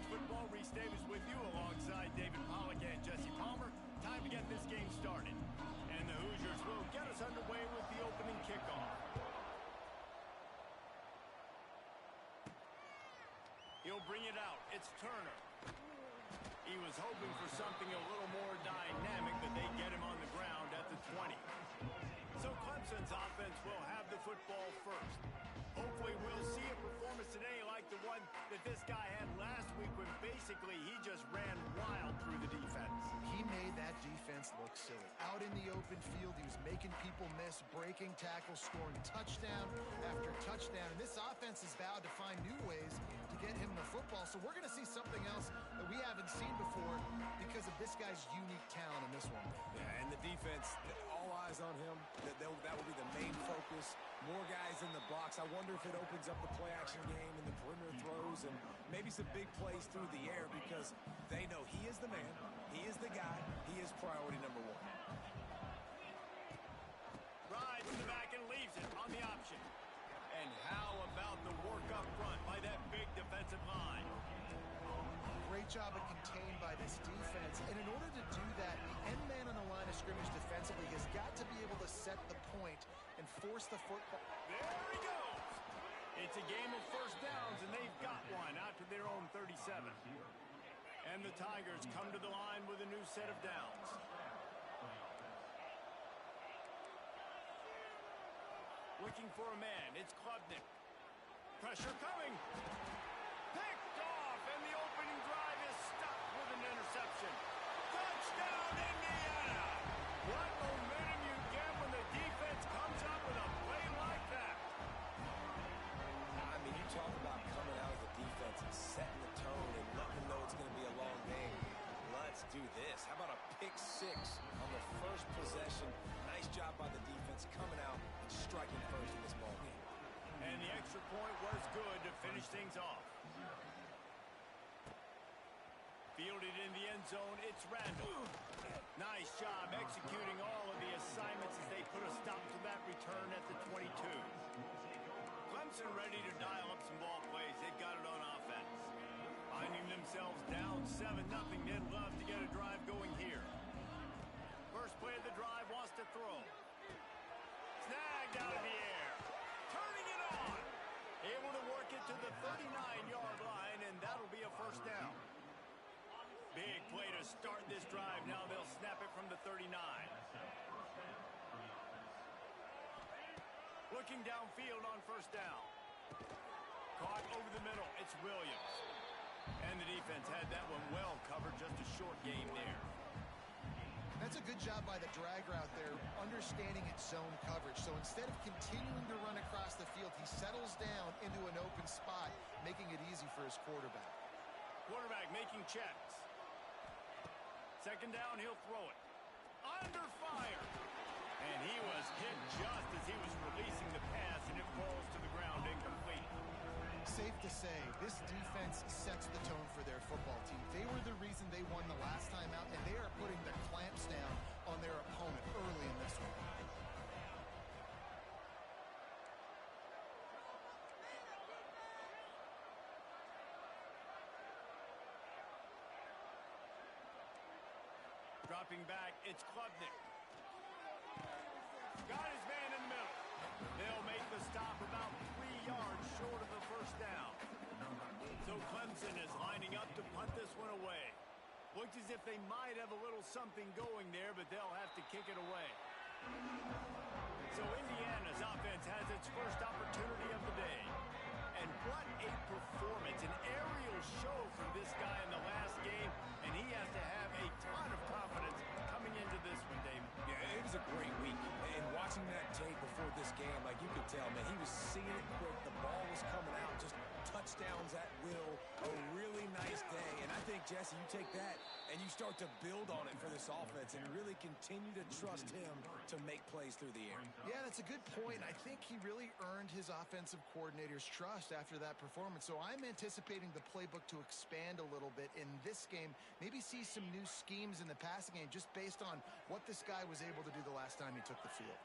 Football. Reese Davis with you alongside David Pollack and Jesse Palmer. Time to get this game started. And the Hoosiers will get us underway with the opening kickoff. He'll bring it out. It's Turner. He was hoping for something a little more dynamic, but they get him on the ground at the 20. So Clemson's offense will have the football first. Hopefully we'll see a performance today like the one that this guy had last week when basically he just ran wild through the defense. He made that defense look silly. Out in the open field, he was making people miss, breaking tackles, scoring touchdown after touchdown. And this offense has vowed to find new ways to get him the football. So we're going to see something else that we haven't seen before because of this guy's unique talent in this one. Yeah, and the defense, all eyes on him. That will be the main focus. More guys in the box. I wonder if it opens up the play-action game and the perimeter throws and maybe some big plays through the air because they know he is the man, he is the guy, he is priority number one. Rides in the back and leaves it on the option. And how about the work up front by that big defensive line? Great job of contained by this defense. And in order to do that, the end man on the line of scrimmage defensively has got to be able to set the point and force the football. There he goes. It's a game of first downs, and they've got one out to their own 37. And the Tigers come to the line with a new set of downs. Looking for a man. It's Klubnik. Pressure coming. Picked off, and the opening drive is stopped with an interception. Touchdown, Indiana! What momentum you get when the defense comes up with a play like that. I mean, you talk about coming out of the defense and setting the tone and letting them know it's going to be a long game. Let's do this. How about a pick six on the first possession? Nice job by the defense coming out and striking first in this ball game. And the extra point was good to finish things off. Fielded in the end zone, it's Randall. Nice job executing all of the assignments as they put a stop to that return at the 22. Clemson ready to dial up some ball plays. They've got it on offense. Finding themselves down 7-0, they'd love to get a drive going here. First play of the drive wants to throw. Snagged out of the air. Turning it on. Able to work it to the 39-yard line, and that'll be a first down. Big play to start this drive. Now they'll snap it from the 39. Looking downfield on first down. Caught over the middle. It's Williams. And the defense had that one well covered. Just a short game there. That's a good job by the drag route there, understanding its zone coverage. So instead of continuing to run across the field, he settles down into an open spot, making it easy for his quarterback. Quarterback making checks. Second down, he'll throw it. Under fire. And he was hit just as he was releasing the pass, and it falls to the ground incomplete. Safe to say, this defense sets the tone for their football team. They were the reason they won the last time out, and they are putting the clamps down on their opponent early in this one. Dropping back, it's Klubnik. Got his man in the middle. They'll make the stop about 3 yards short of the first down. So Clemson is lining up to punt this one away. Looked as if they might have a little something going there, but they'll have to kick it away. So Indiana's offense has its first opportunity of the day. And what a performance, an aerial show from this guy in the last game, and he has to have a ton of confidence coming into this one, David. Yeah, it was a great week. And watching that tape before this game, like you could tell, man, he was seeing it quick. The ball was coming out, just touchdowns at will. A really nice day. And I think, Jesse, you take that and you start to build on it for this offense and really continue to trust him to make plays through the air. Yeah, that's a good point. I think he really earned his offensive coordinator's trust after that performance. So I'm anticipating the playbook to expand a little bit in this game, maybe see some new schemes in the passing game just based on what this guy was able to do the last time he took the field.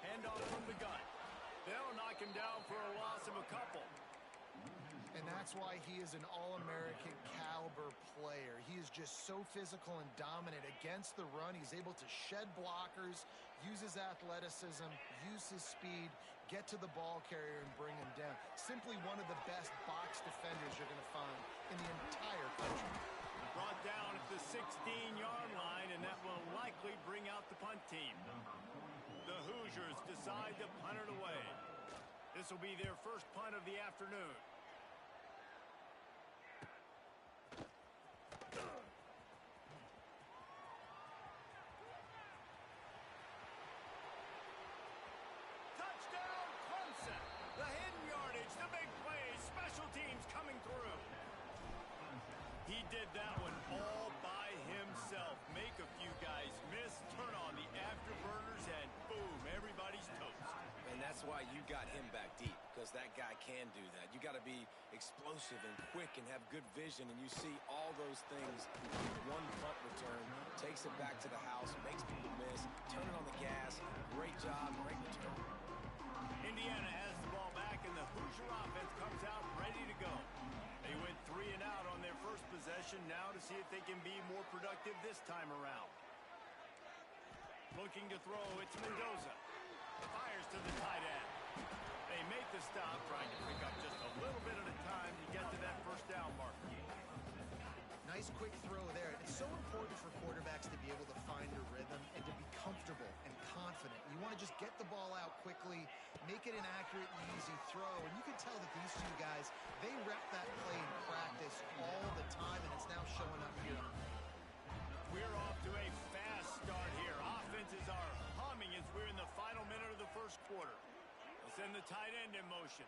Handoff from the gun. They'll knock him down for a loss of a couple. that's why he is an All-American caliber player. He is just so physical and dominant against the run. He's able to shed blockers, use his athleticism, use his speed, get to the ball carrier and bring him down. Simply one of the best box defenders you're going to find in the entire country. Brought down at the 16-yard line, and that will likely bring out the punt team. The Hoosiers decide to punt it away. This will be their first punt of the afternoon. Touchdown, Clemson! The hidden yardage, the big play, special teams coming through. He did that one all by himself. Make a few guys miss, turn on the afterburners, and boom, everybody's toast. And that's why you got him back deep, because that guy can do that. You got to be explosive and quick and have good vision, and you see all those things. One punt return, takes it back to the house, makes people miss, turn it on the gas. Great job, great return. Indiana has the ball back, and the Hoosier offense comes out ready to go. They went 3 and out on their first possession, now to see if they can be more productive this time around. Looking to throw, it's Mendoza. Fires to the tight end. They make the stop, trying to pick up just a little bit at a time to get to that first down mark. Nice quick throw there. It's so important for quarterbacks to be able to find a rhythm and to be comfortable and confident. You want to just get the ball out quickly, make it an accurate and easy throw. And you can tell that these two guys, they rep that play in practice all the time, and it's now showing up here. We're off to a fast start here. Offenses are humming as we're in the final minute of the first quarter. They'll send the tight end in motion.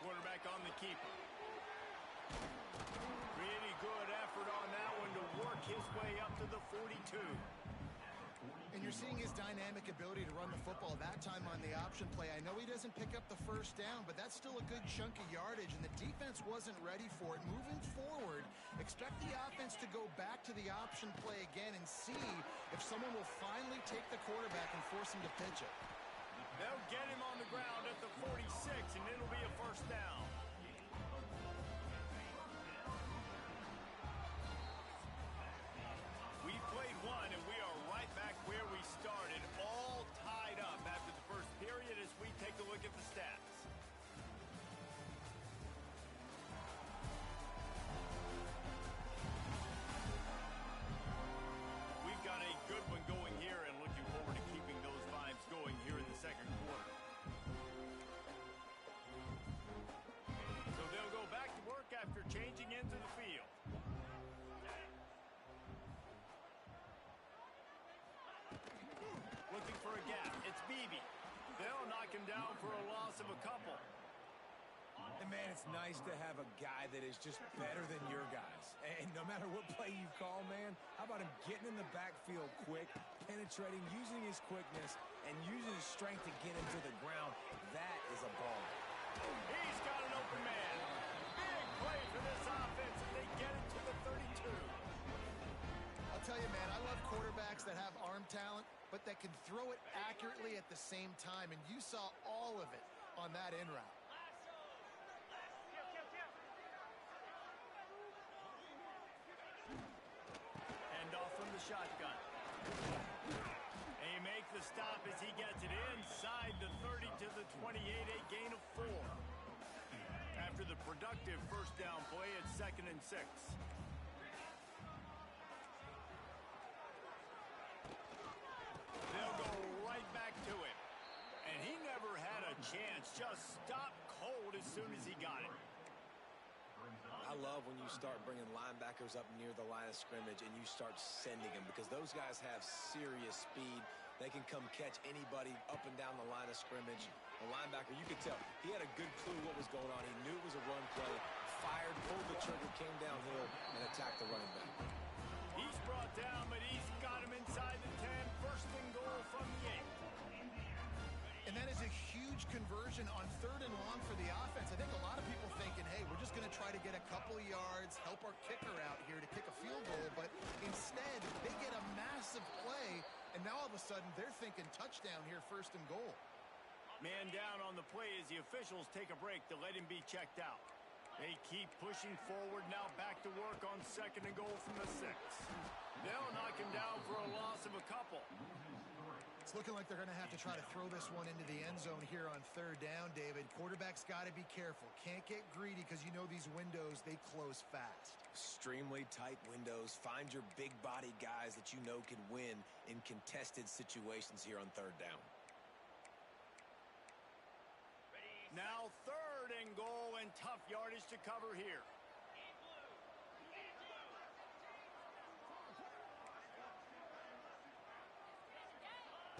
Quarterback on the keeper. Really good effort on that one to work his way up to the 42. And you're seeing his dynamic ability to run the football that time on the option play. I know he doesn't pick up the first down, but that's still a good chunk of yardage, and the defense wasn't ready for it. Moving forward, expect the offense to go back to the option play again and see if someone will finally take the quarterback and force him to pitch it. They'll get him on the ground at the 46, and it'll be a first down. We played one, and we are right back where we started, all tied up after the first period as we take a look at the stats. We've got a good one going here, and looking forward to keeping those vibes going here in the second quarter. So they'll go back to work after changing into the field. Looking for a gap. It's Beebe. They'll knock him down for a loss of a couple. And, man, it's nice to have a guy that is just better than your guys. And no matter what play you call, man, how about him getting in the backfield quick, penetrating, using his quickness, and using his strength to get him to the ground? That is a ball. He's got an open man. Big play for this offense, and they get it to the 32. I'll tell you, man, I love quarterbacks that have arm talent, but that can throw it accurately at the same time, and you saw all of it on that in route. Hand off from the shotgun. They make the stop as he gets it inside the 30 to the 28, a gain of 4. After the productive first down play, it's 2nd and 6. They'll go right back to him. And he never had a chance. Just stopped cold as soon as he got it. I love when you start bringing linebackers up near the line of scrimmage and you start sending them, because those guys have serious speed. They can come catch anybody up and down the line of scrimmage. The linebacker, you could tell, he had a good clue what was going on. He knew it was a run play, fired, pulled the trigger, came downhill, and attacked the running back. He's brought down, but he's got him inside the 10. First and goal from the 8. And that is a huge conversion on 3rd and long for the offense. I think a lot of people thinking, hey, we're just going to try to get a couple of yards, help our kicker out here to kick a field goal. But instead, they get a massive play, and now all of a sudden they're thinking touchdown here, 1st and goal. Man down on the play as the officials take a break to let him be checked out. They keep pushing forward, now back to work on 2nd and goal from the 6. They'll knock him down for a loss of a couple. It's looking like they're going to have to try to throw this one into the end zone here on 3rd down, David. Quarterback's got to be careful. Can't get greedy because you know these windows, they close fast. Extremely tight windows. Find your big-bodied guys that you know can win in contested situations here on 3rd down. Now 3rd and goal and tough yardage to cover here.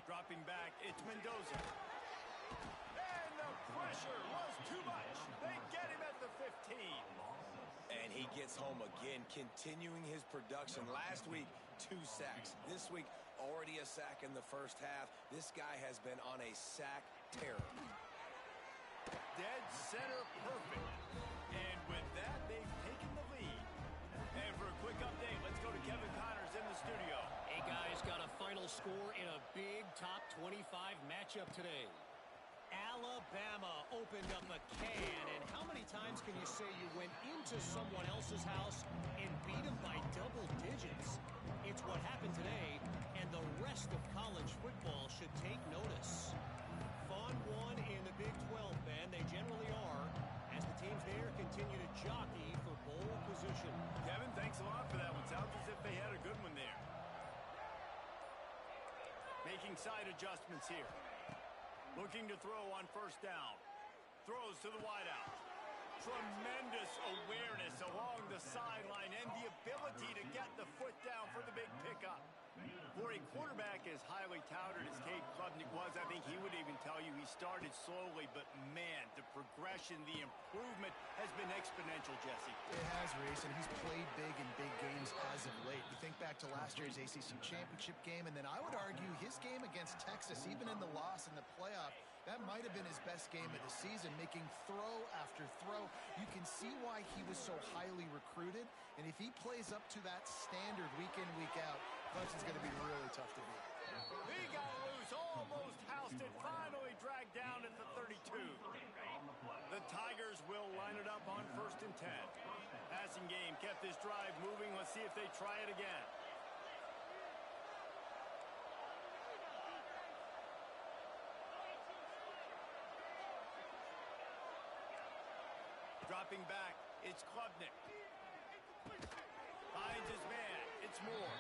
Dropping back, it's Mendoza. And the pressure was too much. They get him at the 15. And he gets home again, continuing his production. Last week, 2 sacks. This week, already a sack in the first half. This guy has been on a sack terror. Dead center perfect. And with that, they've taken the lead. And for a quick update, let's go to Kevin Connors in the studio. Hey guys, got a final score in a big top 25 matchup today. Alabama opened up a can, and how many times can you say you went into someone else's house and beat them by double digits? It's what happened today, and the rest of college football should take notice. Fun one in the Big 12, man. They generally are, as the teams there continue to jockey for bowl position. Kevin, thanks a lot for that one. Sounds as if they had a good one there. Making side adjustments here. Looking to throw on 1st down. Throws to the wideout. Tremendous awareness along the sideline and the ability to get the foot down for the big pickup. For a quarterback as highly touted as Cade Klubnik was, I think he would even tell you he started slowly, but man, the progression, the improvement has been exponential, Jesse. It has, Reese, and he's played big in big games as of late. You think back to last year's ACC championship game, and then I would argue his game against Texas, even in the loss in the playoff, that might have been his best game of the season, making throw after throw. You can see why he was so highly recruited, and if he plays up to that standard week in, week out, Clemson's going to be really tough to beat. He got loose, almost housed it, finally dragged down at the 32. The Tigers will line it up on 1st and 10. Passing game kept this drive moving. Let's see if they try it again. Dropping back, it's Klubnik. Finds his man, it's Moore.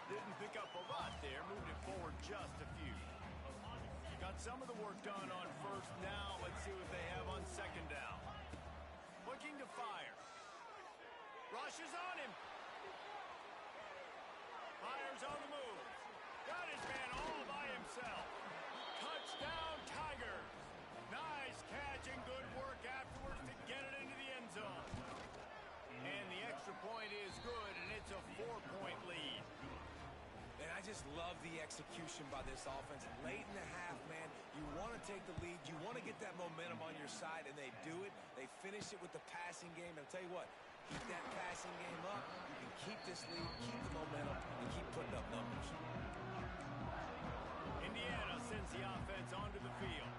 Didn't pick up a lot there, moved it forward just a few. Got some of the work done on 1st now. Let's see what they have on 2nd down. Looking to fire. Rushes on him. Fires on the move. Got his man all by himself. Touchdown, Tigers. Nice catch and good work afterwards to get it into the end zone. And the extra point is good, and it's a 4-point lead. And I just love the execution by this offense. Late in the half, man, you want to take the lead. You want to get that momentum on your side, and they do it. They finish it with the passing game. And I'll tell you what, keep that passing game up. You can keep this lead, keep the momentum, and keep putting up numbers. Indiana sends the offense onto the field.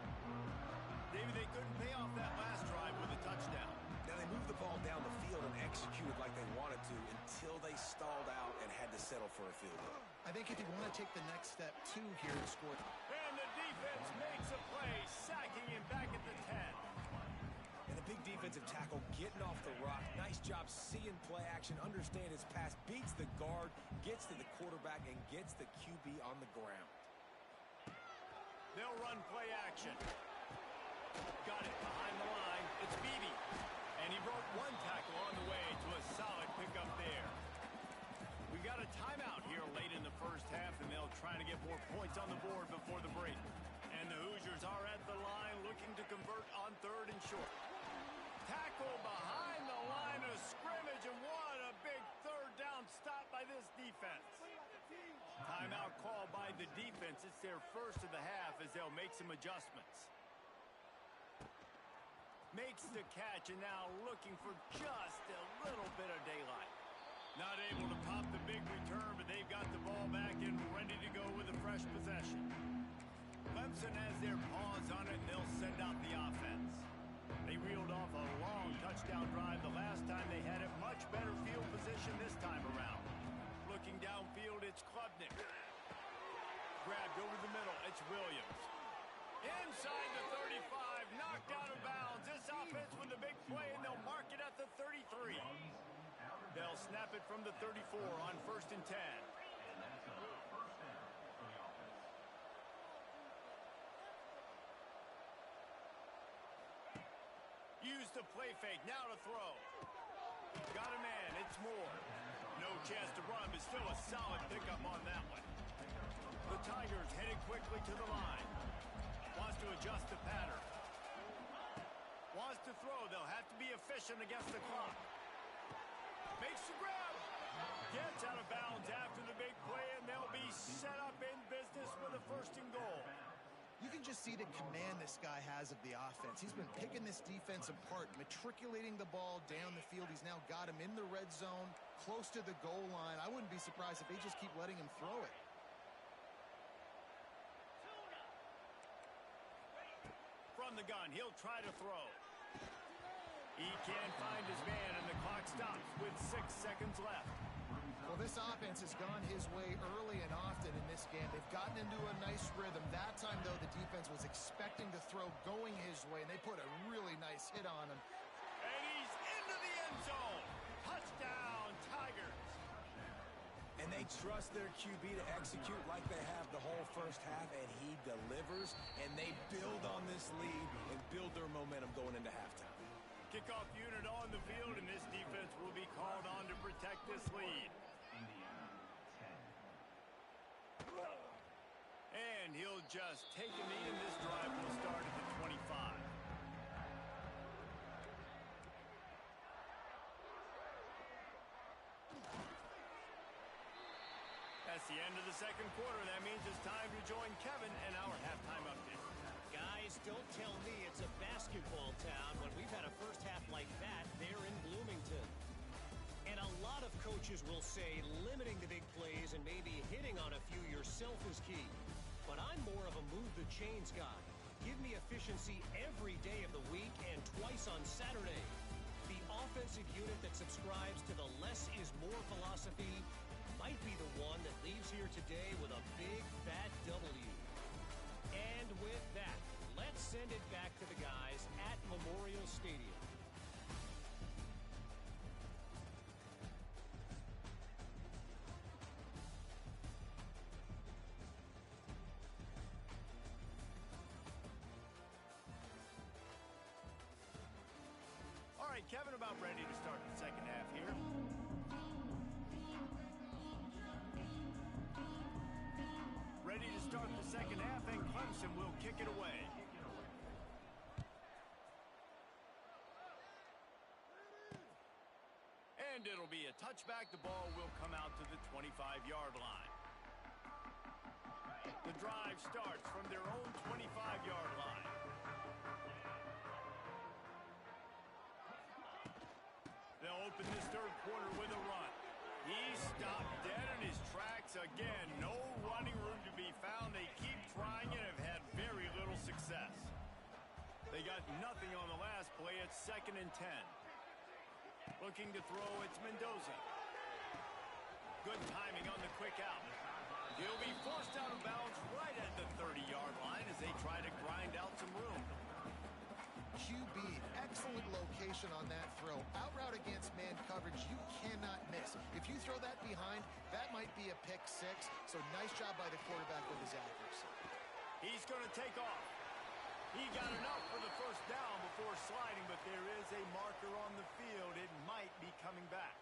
David, they couldn't pay off that last drive with a touchdown. Now, they moved the ball down the field and executed like they wanted to until they stalled out and had to settle for a field goal. I think if you want to take the next step, too, here to score. And the defense makes a play, sacking him back at the 10. And a big defensive tackle getting off the rock. Nice job seeing play action, understand his pass, beats the guard, gets to the quarterback, and gets the QB on the ground. They'll run play action. Got it behind the line. It's Beebe. And he broke one tackle on the way to a solid pickup there. We got a timeout here late in the first half, and they'll try to get more points on the board before the break. And the Hoosiers are at the line looking to convert on 3rd and short. Tackle behind the line of scrimmage, and what a big 3rd down stop by this defense. Timeout call by the defense. It's their first of the half as they'll make some adjustments. Makes the catch, and now looking for just a little bit of daylight. Not able to pop the big return, but they've got the ball back and ready to go with a fresh possession. Clemson has their paws on it, and they'll send out the offense. They reeled off a long touchdown drive the last time. They had it much better field position this time around. Looking downfield, it's Klubnik. Grabbed over the middle, it's Williams. Inside the 35, knocked out of bounds. This offense with a big play, and they'll mark it at the 33. They'll snap it from the 34 on 1st and 10. Use the play fake, now to throw. Got a man, it's Moore. No chance to run, but still a solid pickup on that one. The Tigers headed quickly to the line. Wants to adjust the pattern. Wants to throw, they'll have to be efficient against the clock. Makes the grab. Gets out of bounds after the big play, and they'll be set up in business with a 1st and goal. You can just see the command this guy has of the offense. He's been picking this defense apart, matriculating the ball down the field. He's now got him in the red zone, close to the goal line. I wouldn't be surprised if they just keep letting him throw it. From the gun, he'll try to throw. He can't find his man, and the clock stops with 6 seconds left. Well, this offense has gone his way early and often in this game. They've gotten into a nice rhythm. That time, though, the defense was expecting to throw going his way, and they put a really nice hit on him. And he's into the end zone. Touchdown, Tigers. And they trust their QB to execute like they have the whole first half, and he delivers, and they build on this lead and build their momentum going into halftime. Kickoff unit on the field, and this defense will be called on to protect this lead. And he'll just take a knee, and this drive will start at the 25. That's the end of the second quarter. That means it's time to join Kevin and our halftime update. Guys, don't tell me it's a basketball town when we've had a first half like that there in Bloomington. And a lot of coaches will say limiting the big plays and maybe hitting on a few yourself is key. But I'm more of a move the chains guy. Give me efficiency every day of the week and twice on Saturday. The offensive unit that subscribes to the less is more philosophy might be the one that leaves here today with a big fat W. And with that, let's send it back to the guys at Memorial Stadium. All right, Kevin, about ready to start the second half here. Ready to start the second half, and Clemson will kick it away. And it'll be a touchback. The ball will come out to the 25-yard line. The drive starts from their own 25-yard line. They'll open this third quarter with a run. He stopped dead in his tracks again. No running room to be found. They keep trying and have had very little success. They got nothing on the last play. It's 2nd and 10. Looking to throw, it's Mendoza. Good timing on the quick out. He'll be forced out of bounds right at the 30-yard line as they try to grind out some room. QB, excellent location on that throw. Out route against man coverage, you cannot miss. If you throw that behind, that might be a pick 6. So nice job by the quarterback with his accuracy. He's going to take off. He got enough for the first down before sliding, but there is a marker on the field. It might be coming back.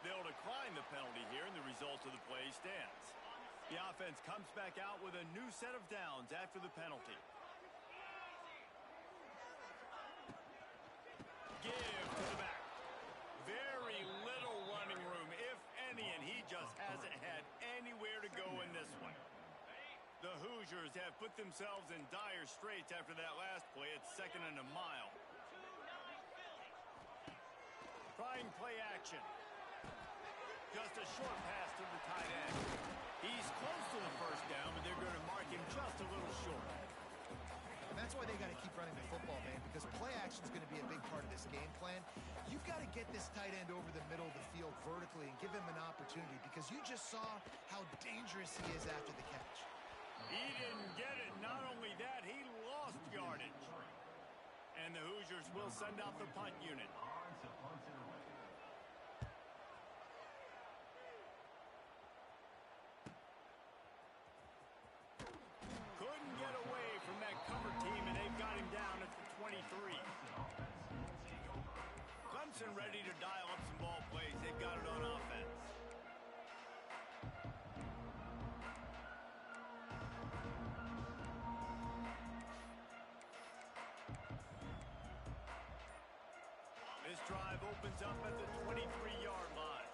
They'll decline the penalty here, and the result of the play stands. The offense comes back out with a new set of downs after the penalty. Give to the back. Very little running room, if any, and he just hasn't had anywhere to go in this one. The Hoosiers have put themselves in dire straits after that last play. It's 2nd and a mile. Trying play action. Just a short pass to the tight end. He's close to the first down, but they're going to mark him just a little short. And that's why they got to keep running the football, man, because play action is going to be a big part of this game plan. You've got to get this tight end over the middle of the field vertically and give him an opportunity, because you just saw how dangerous he is after the catch. He didn't get it. Not only that, he lost yardage. And the Hoosiers will send out the punt unit. Couldn't get away from that cover team, and they've got him down at the 23. Clemson ready to dial up some ball plays. They've got it on offense. This drive opens up at the 23-yard line.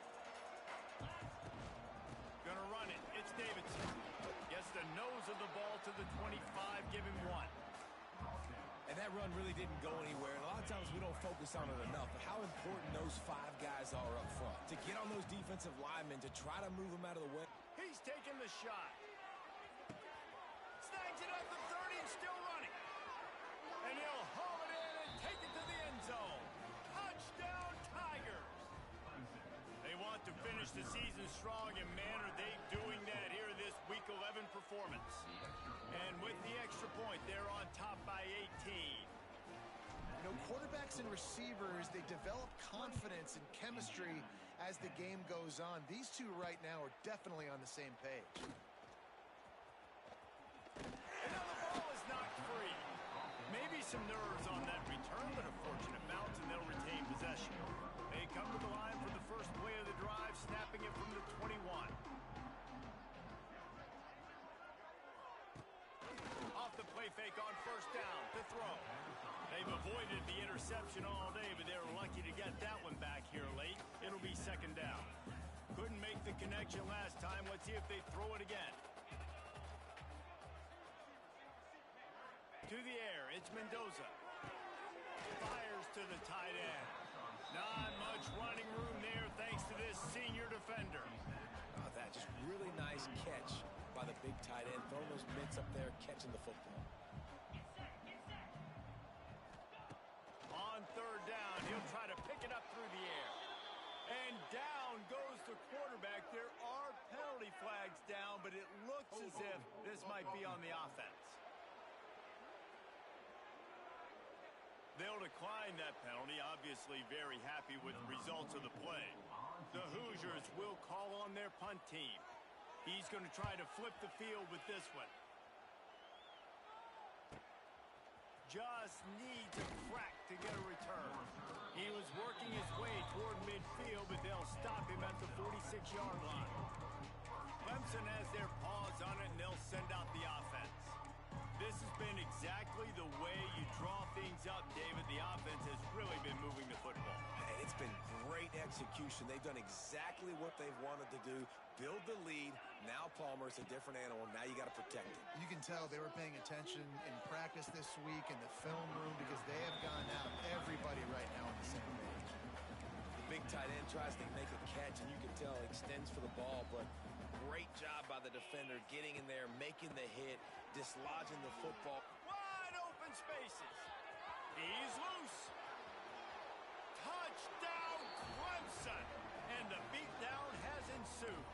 Gonna run it. It's Davidson. Gets the nose of the ball to the 25, give him 1. And that run really didn't go anywhere. And a lot of times we don't focus on it enough, but how important those 5 guys are up front. To get on those defensive linemen, to try to move them out of the way. He's taking the shot. Snags it at the 30 and still running. And he'll haul it in and take it to the end zone. Touchdown, Tigers. They want to finish the season strong, and man, are they doing that here in this Week 11 performance. And with the extra point, they're on top by 18. You know, quarterbacks and receivers, they develop confidence and chemistry as the game goes on. These two right now are definitely on the same page. And now the ball is knocked free. Maybe some nerves on that return, but a fortunate bounce, and they'll retain possession. They come to the line for the first play of the drive, snapping it from the 21. Off the play fake on first down to throw. They've avoided the interception all day, but they were lucky to get that one back here late. It'll be second down. Couldn't make the connection last time. Let's see if they throw it again. To the air, it's Mendoza. Fires to the tight end. Not much running room there thanks to this senior defender. Oh, that just really nice catch by the big tight end. Throwing those mitts up there, catching the football. On third down, he'll try to pick it up through the air. And down goes the quarterback. There are penalty flags down, but it looks as if this might be on the offense. They'll decline that penalty, obviously very happy with the results of the play. The Hoosiers will call on their punt team. He's going to try to flip the field with this one. Just needs a crack to get a return. He was working his way toward midfield, but they'll stop him at the 46-yard line. Clemson has their paws on it, and they'll send out the offense. This has been exactly the way you draw things up, David. The offense has really been moving the football. And it's been great execution. They've done exactly what they've wanted to do. Build the lead. Now Palmer's a different animal. Now you got to protect it. You can tell they were paying attention in practice this week in the film room, because they have gone out everybody right now on the same page. The big tight end tries to make a catch, and you can tell extends for the ball, but great job by the defender getting in there, making the hit, dislodging the football. Wide open spaces. He's loose. Touchdown, Clemson. And the beatdown has ensued.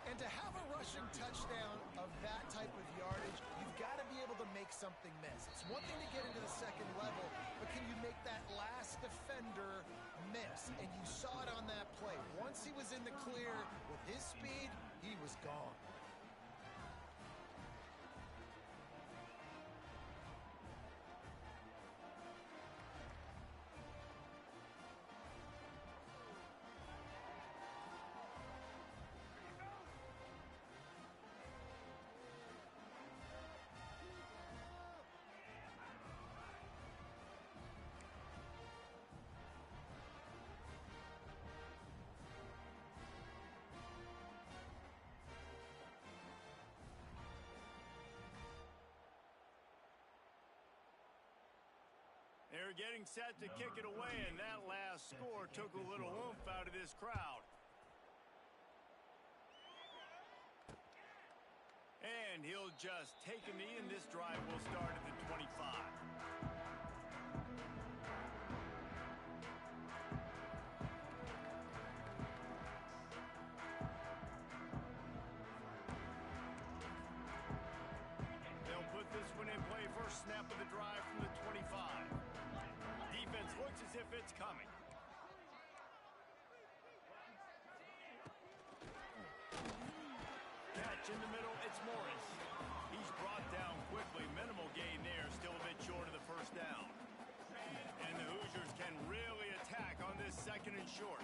And to have a rushing touchdown of that type of yardage, you've got to be able to make something miss. It's one thing to get into the second level, but can you make that last defender miss? And you saw it on that play. Once he was in the clear with his speed, he was gone. They're getting set to kick it away, and that last score took a little oomph out of this crowd. And he'll just take a knee, and this drive will start at the 25. They'll put this one in play. First snap of the drive from the 25. Defense looks as if it's coming. Catch in the middle, it's Morris. He's brought down quickly. Minimal gain there, still a bit short of the first down. And the Hoosiers can really attack on this second and short.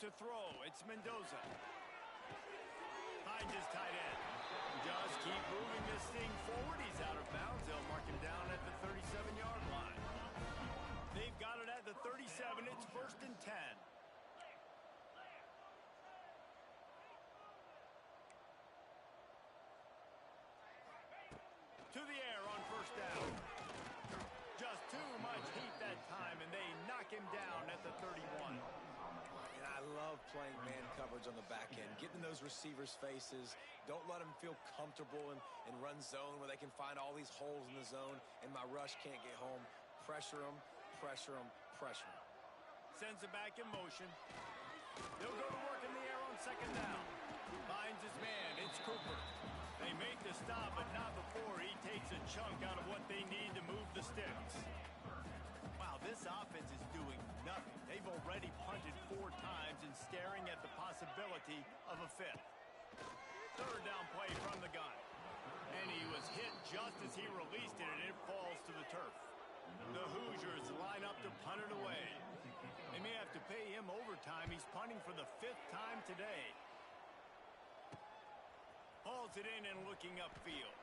To throw, it's Mendoza. Finds his tight end. Just keep moving this thing forward. He's out of bounds. They'll mark him down at the 37-yard line. They've got it at the 37. It's 1st and 10. To the air on first down. Just too much heat that time, and they knock him down at the 31. And I love playing man coverage on the back end, getting those receivers' faces. Don't let them feel comfortable in run zone where they can find all these holes in the zone, and my rush can't get home. Pressure them, pressure them, pressure them. Sends it back in motion. He'll go to work in the air on second down. Finds his man. It's Cooper. They make the stop, but not before he takes a chunk out of what they need to move the sticks. Wow, this offense is doing nothing. They've already punted 4 times and staring at the possibility of a 5th. Third down play from the gun. And he was hit just as he released it, and it falls to the turf. The Hoosiers line up to punt it away. They may have to pay him overtime. He's punting for the 5th time today. Hauls it in and looking upfield.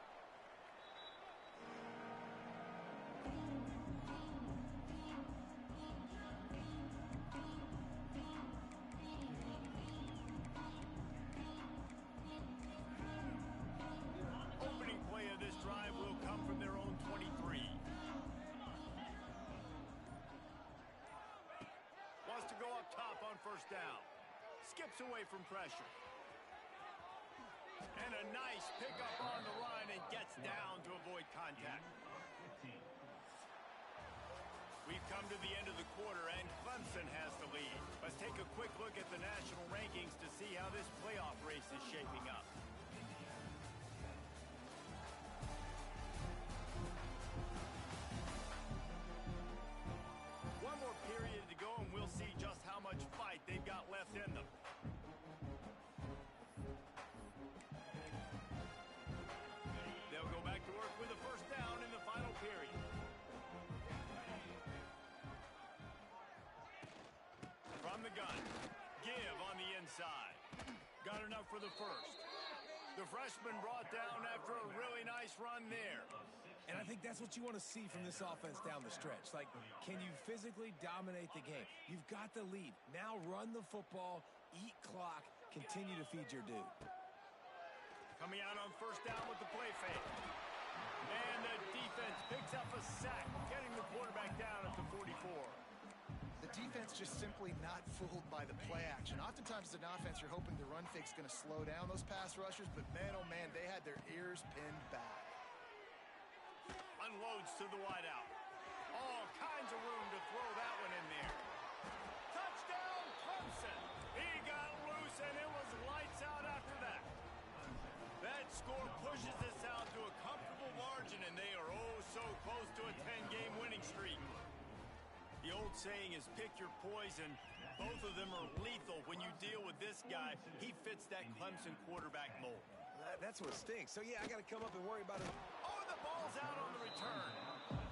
Opening play of this drive will come from their own 23. Wants to go up top on first down. Skips away from pressure. And a nice pickup on the run and gets down to avoid contact. We've come to the end of the quarter, and Clemson has the lead. Let's take a quick look at the national rankings to see how this playoff race is shaping up. One more period to go, and we'll see just how much fight they've got left in them. They'll go back to work with a first down in the final period. From the gun, give on the inside. Got enough for the first. The freshman brought down after a really nice run there. And I think that's what you want to see from this offense down the stretch. Like, can you physically dominate the game? You've got the lead. Now run the football, eat clock, continue to feed your dude. Coming out on first down with the play fake. And the defense picks up a sack, getting the quarterback down at the 44. The defense just simply not fooled by the play action. Oftentimes as an offense, you're hoping the run fake's going to slow down those pass rushers, but man, oh man, they had their ears pinned back. Unloads to the wideout. All kinds of room to throw that one in there. Touchdown, Clemson. He got loose, and it was lights out after that. That score pushes this out to a comfortable margin, and they are oh so close to a 10-game winning streak. The old saying is pick your poison. Both of them are lethal when you deal with this guy. He fits that Clemson quarterback mold. That's what stinks. So, yeah, I got to come up and worry about it. Oh, the ball's out on the return.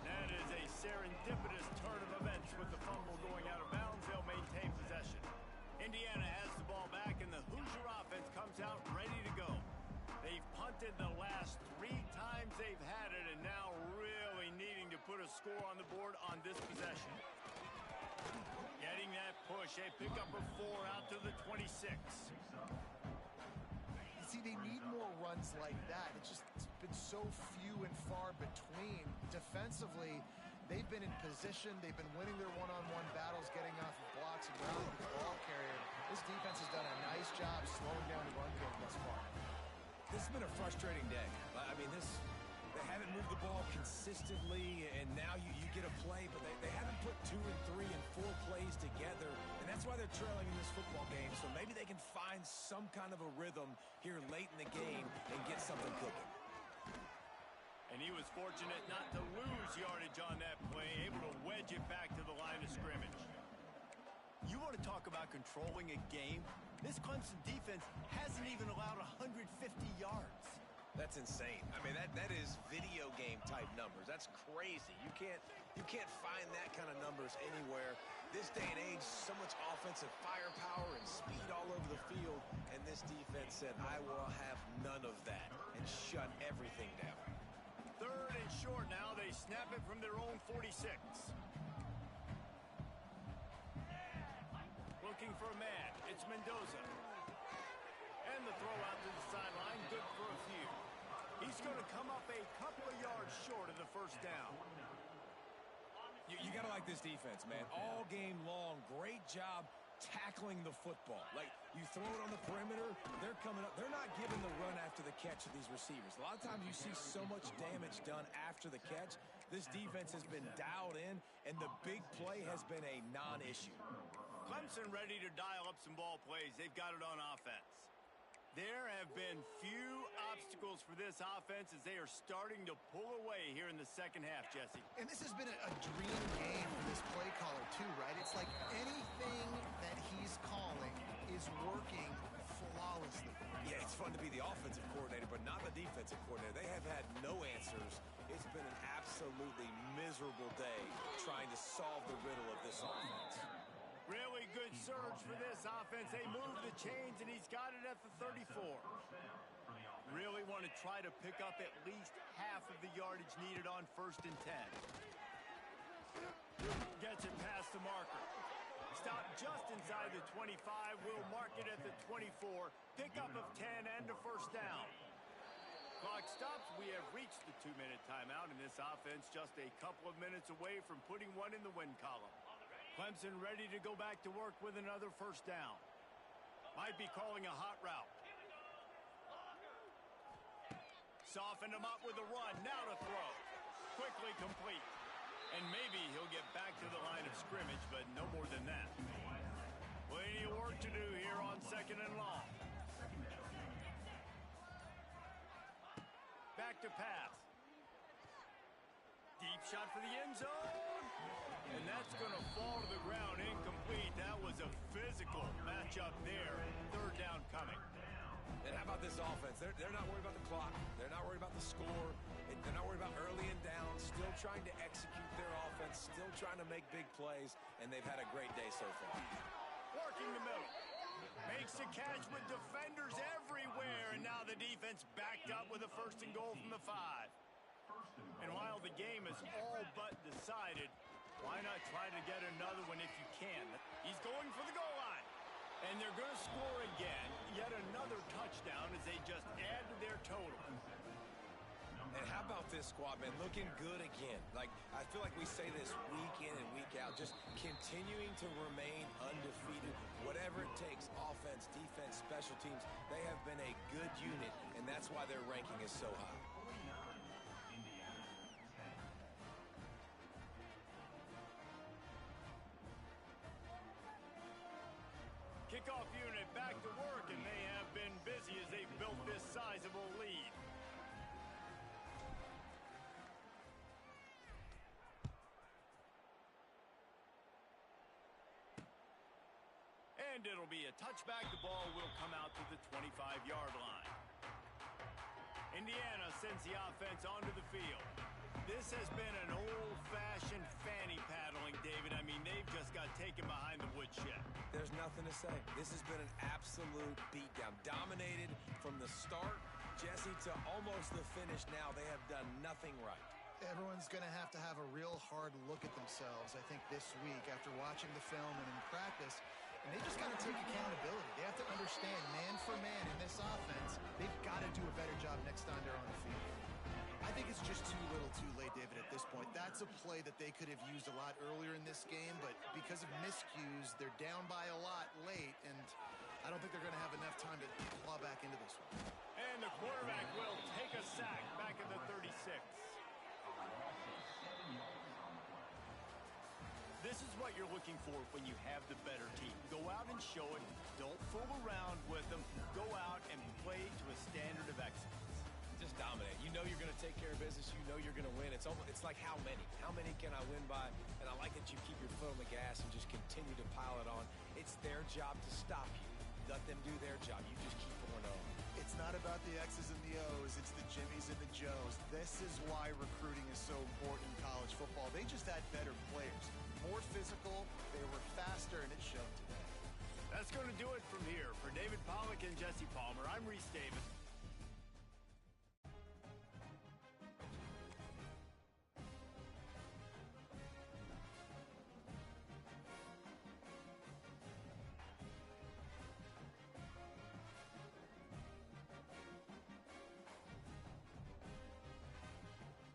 That is a serendipitous turn of events with the fumble going out of bounds. They'll maintain possession. Indiana has the ball back, and the Hoosier offense comes out ready to go. They've punted the last 3 times they've had it, and now really needing to put a score on the board on this possession. Getting that push, a pickup of 4 out to the 26. See, they need more runs like that. It's been so few and far between. Defensively, they've been in position. They've been winning their one-on-one battles, getting off of blocks and rallying the ball carrier. This defense has done a nice job slowing down the run game thus far. This has been a frustrating day. I mean, they haven't moved the ball consistently, and now you get a play, but they haven't put 2 and 3 and 4 plays together, and that's why they're trailing in this football game. So maybe they can find some kind of a rhythm here late in the game and get something cooking. And he was fortunate not to lose yardage on that play, able to wedge it back to the line of scrimmage. You want to talk about controlling a game? This Clemson defense hasn't even allowed 150 yards. That's insane. I mean, that is video game type numbers. That's crazy. You can't find that kind of numbers anywhere. This day and age, so much offensive firepower and speed all over the field, and this defense said, I will have none of that, and shut everything down. 3rd and short now. They snap it from their own 46. Looking for a man. It's Mendoza. And the throw out to the sideline. Good for a few. He's going to come up a couple of yards short of the first down. You got to like this defense, man. All game long, great job tackling the football. Like, you throw it on the perimeter, they're coming up. They're not giving the run after the catch of these receivers. A lot of times you see so much damage done after the catch. This defense has been dialed in, and the big play has been a non-issue. Clemson ready to dial up some ball plays. They've got it on offense. There have been few obstacles for this offense as they are starting to pull away here in the second half, Jesse. And this has been a dream game for this play caller, too, right? It's like anything that he's calling is working flawlessly. Yeah, it's fun to be the offensive coordinator, but not the defensive coordinator. They have had no answers. It's been an absolutely miserable day trying to solve the riddle of this offense. Really good surge for this offense. They move the chains, and he's got it at the 34. Really want to try to pick up at least half of the yardage needed on 1st and 10. Gets it past the marker. Stop just inside the 25. We'll mark it at the 24. Pickup of 10 and a first down. Clock stops. We have reached the 2-minute timeout, and this offense just a couple of minutes away from putting one in the win column. Clemson ready to go back to work with another first down. Might be calling a hot route. Softened him up with a run. Now to throw. Quickly complete. And maybe he'll get back to the line of scrimmage, but no more than that. Plenty of work to do here on 2nd and long. Back to pass. Deep shot for the end zone. And that's going to fall to the ground incomplete. That was a physical matchup there. 3rd down coming. And how about this offense? They're not worried about the clock. They're not worried about the score. They're not worried about early and down. Still trying to execute their offense. Still trying to make big plays. And they've had a great day so far. Working the middle. Makes the catch with defenders everywhere. And now the defense backed up with a 1st and goal from the 5. And while the game is all but decided, why not try to get another one if you can? He's going for the goal line. And they're going to score again. Yet another touchdown as they just add to their total. And how about this squad, man? Looking good again. Like, I feel like we say this week in and week out. Just continuing to remain undefeated. Whatever it takes, offense, defense, special teams. They have been a good unit, and that's why their ranking is so high. Kickoff unit back to work, and they have been busy as they've built this sizable lead. And it'll be a touchback. The ball will come out to the 25-yard line. Indiana sends the offense onto the field. This has been an old-fashioned fanny paddling, David. I mean, they've just got taken behind the woodshed. There's nothing to say. This has been an absolute beatdown. Dominated from the start, Jesse, to almost the finish now. They have done nothing right. Everyone's going to have a real hard look at themselves, I think, this week after watching the film and in practice. And they just got to take accountability. They have to understand, man for man in this offense, they've got to do a better job next time they're on the field. think it's just too little too late, David, at this point. That's a play that they could have used a lot earlier in this game, but because of miscues, they're down by a lot late, and I don't think they're going to have enough time to claw back into this one. And the quarterback will take a sack back at the 36. This is what you're looking for when you have the better team. Go out and show it. Don't fool around with them. Go out and play to a standard of excellence. Just dominate. You know you're going to take care of business. You know you're going to win. It's like how many? How many can I win by? And I like that you keep your foot on the gas and just continue to pile it on. It's their job to stop you. Let them do their job. You just keep pouring on. It's not about the X's and the O's. It's the Jimmies and the Joes. This is why recruiting is so important in college football. They just had better players. More physical, they were faster, and it showed today. That's going to do it from here. For David Pollack and Jesse Palmer, I'm Reese Davis.